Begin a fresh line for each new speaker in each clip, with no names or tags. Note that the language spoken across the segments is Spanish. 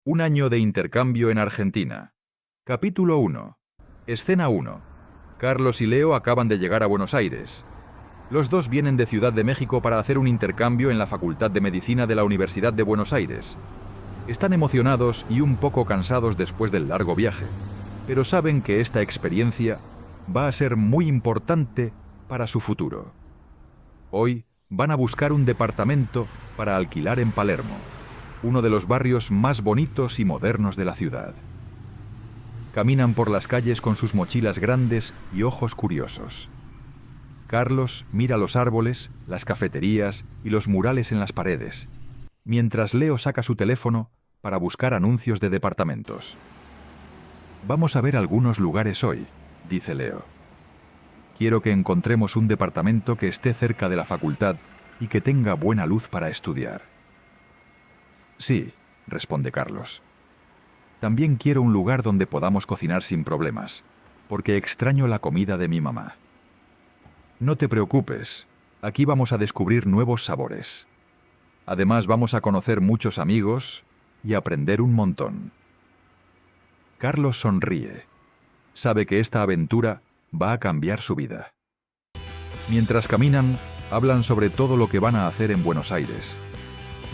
Un año de intercambio en Argentina. Capítulo 1. Escena 1. Carlos y Leo acaban de llegar a Buenos Aires. Los dos vienen de Ciudad de México para hacer un intercambio en la Facultad de Medicina de la Universidad de Buenos Aires. Están emocionados y un poco cansados después del largo viaje, pero saben que esta experiencia va a ser muy importante para su futuro. Hoy van a buscar un departamento para alquilar en Palermo, uno de los barrios más bonitos y modernos de la ciudad. Caminan por las calles con sus mochilas grandes y ojos curiosos. Carlos mira los árboles, las cafeterías y los murales en las paredes, mientras Leo saca su teléfono para buscar anuncios de departamentos. «Vamos a ver algunos lugares hoy», dice Leo. «Quiero que encontremos un departamento que esté cerca de la facultad y que tenga buena luz para estudiar». «Sí», responde Carlos. «También quiero un lugar donde podamos cocinar sin problemas, porque extraño la comida de mi mamá». «No te preocupes, aquí vamos a descubrir nuevos sabores. Además vamos a conocer muchos amigos y aprender un montón». Carlos sonríe. Sabe que esta aventura va a cambiar su vida. Mientras caminan, hablan sobre todo lo que van a hacer en Buenos Aires.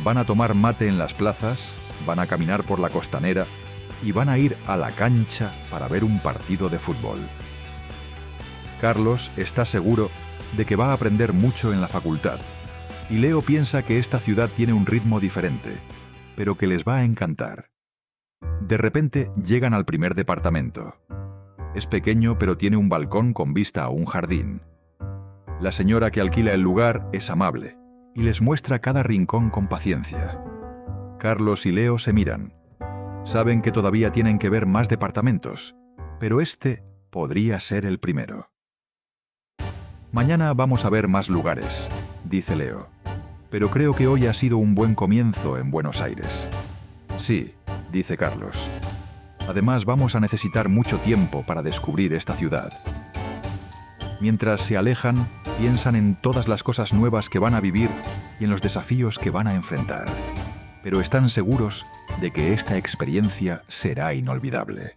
Van a tomar mate en las plazas, van a caminar por la costanera y van a ir a la cancha para ver un partido de fútbol. Carlos está seguro de que va a aprender mucho en la facultad, y Leo piensa que esta ciudad tiene un ritmo diferente, pero que les va a encantar. De repente llegan al primer departamento. Es pequeño, pero tiene un balcón con vista a un jardín. La señora que alquila el lugar es amable y les muestra cada rincón con paciencia. Carlos y Leo se miran. Saben que todavía tienen que ver más departamentos, pero este podría ser el primero. «Mañana vamos a ver más lugares», dice Leo. «Pero creo que hoy ha sido un buen comienzo en Buenos Aires». «Sí», dice Carlos. «Además vamos a necesitar mucho tiempo para descubrir esta ciudad». Mientras se alejan, piensan en todas las cosas nuevas que van a vivir y en los desafíos que van a enfrentar. Pero están seguros de que esta experiencia será inolvidable.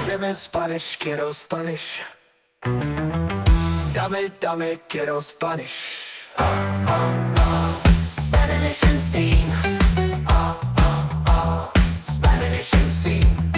Dame Spanish, quiero Spanish. Dame, quiero Spanish. Spanish and scene. Spanish and scene.